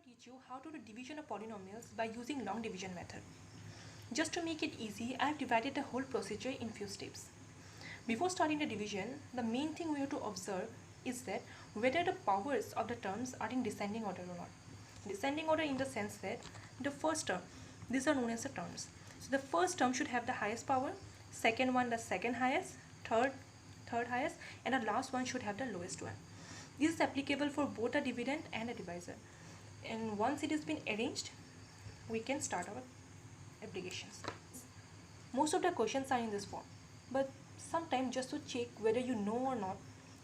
teach you how to do division of polynomials by using long division method. Just to make it easy, I have divided the whole procedure in few steps. Before starting the division, the main thing we have to observe is that whether the powers of the terms are in descending order or not. Descending order in the sense that the first term, these are known as the terms. So the first term should have the highest power, second one the second highest, third highest, and the last one should have the lowest one. This is applicable for both a dividend and a divisor. And once it has been arranged, we can start our applications. Most of the questions are in this form, but sometimes just to check whether you know or not,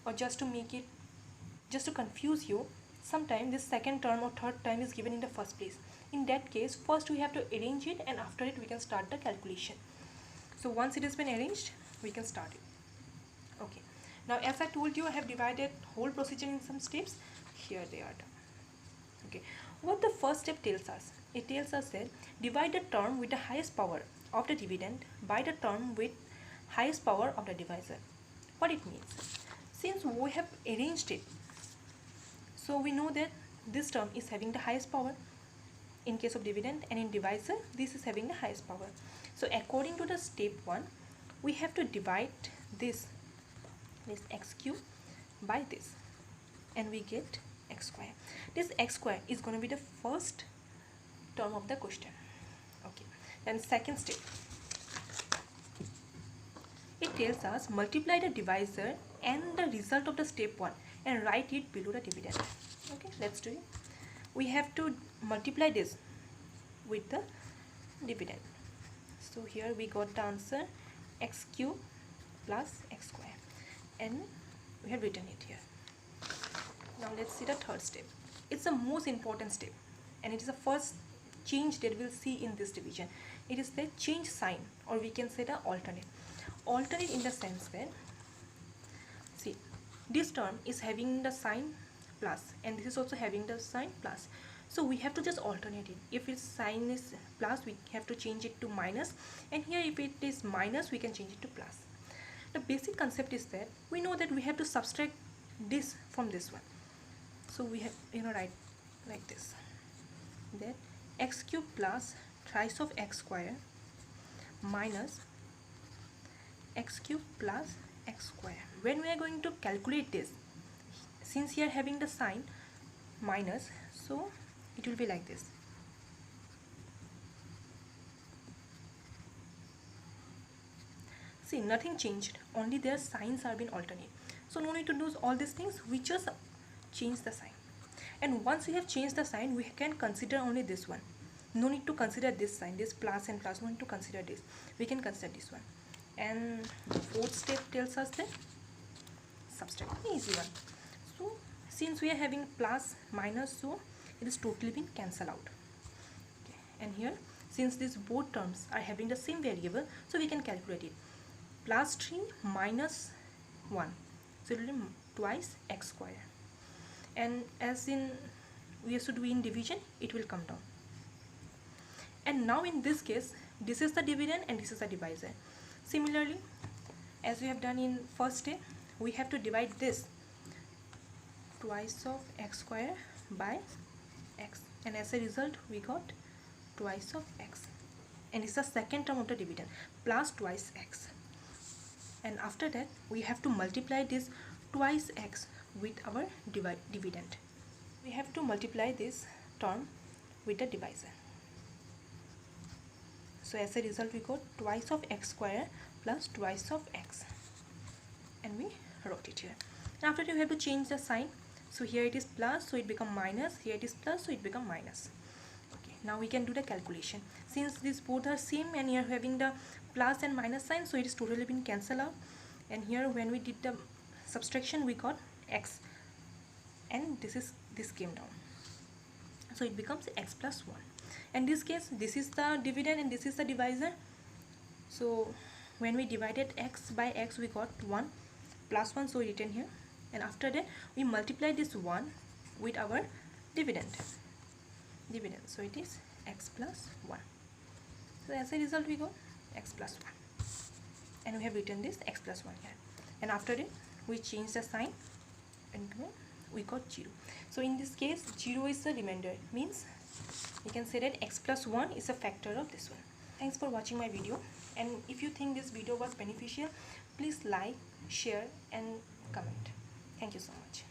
or just to confuse you, sometimes this second term or third term is given in the first place. In that case, first we have to arrange it, and after it we can start the calculation. So once it has been arranged, we can start it. Okay, now as I told you, I have divided whole procedure in some steps. Here they are done. Okay, what the first step tells us? It tells us that divide the term with the highest power of the dividend by the term with highest power of the divisor. What it means? Since we have arranged it, so we know that this term is having the highest power in case of dividend, and in divisor this is having the highest power. So according to the step 1, we have to divide this x cube by this, and we get x square. This x square is going to be the first term of the question. Okay, then second step, it tells us multiply the divisor and the result of the step 1 and write it below the dividend. Okay, let's do it. We have to multiply this with the dividend. So here we got the answer x cube plus x square, and we have written it here. Now let's see the third step. It's the most important step, and it is the first change that we'll see in this division. It is the change sign, or we can say the alternate. Alternate in the sense that, see, this term is having the sign plus, and this is also having the sign plus. So we have to just alternate it. If its sign is plus, we have to change it to minus, and here if it is minus, we can change it to plus. The basic concept is that we know that we have to subtract this from this one. So we have, write like this, that x cube plus thrice of x square minus x cube plus x square. When we are going to calculate this, since here having the sign minus, so it will be like this. See, nothing changed, only their signs are being alternate. So no need to do all these things, we just change the sign. And once we have changed the sign, we can consider only this one. No need to consider this sign, this plus and plus, no need to consider this. We can consider this one. And the fourth step tells us that subtract, easy one. So since we are having plus minus, so it is totally been cancelled out. Okay. And here, since these both terms are having the same variable, so we can calculate it. Plus 3 minus 1, so it will be twice x square. And as in we used to do in division, it will come down. And now in this case, this is the dividend and this is the divisor. Similarly, as we have done in first step, we have to divide this twice of x square by x, and as a result we got twice of x, and it's the second term of the dividend, plus twice x. And after that we have to multiply this twice x with our dividend. We have to multiply this term with the divisor. So as a result we got twice of x square plus twice of x, and we wrote it here. And after that we have to change the sign. So here it is plus, so it become minus. Here it is plus, so it become minus. Okay, now we can do the calculation. Since these both are same and here having the plus and minus sign, so it is totally been cancelled out. And here when we did the subtraction, we got x, and this came down, so it becomes x plus 1. In this case, this is the dividend and this is the divisor. So when we divided x by x, we got 1 plus 1, so written here. And after that we multiply this 1 with our dividend, so it is x plus 1. So as a result we got x plus 1, and we have written this x plus 1 here. And after it we change the sign into we got 0. So in this case 0 is the remainder, means you can say that x plus 1 is a factor of this one. Thanks for watching my video, and if you think this video was beneficial, please like, share and comment. Thank you so much.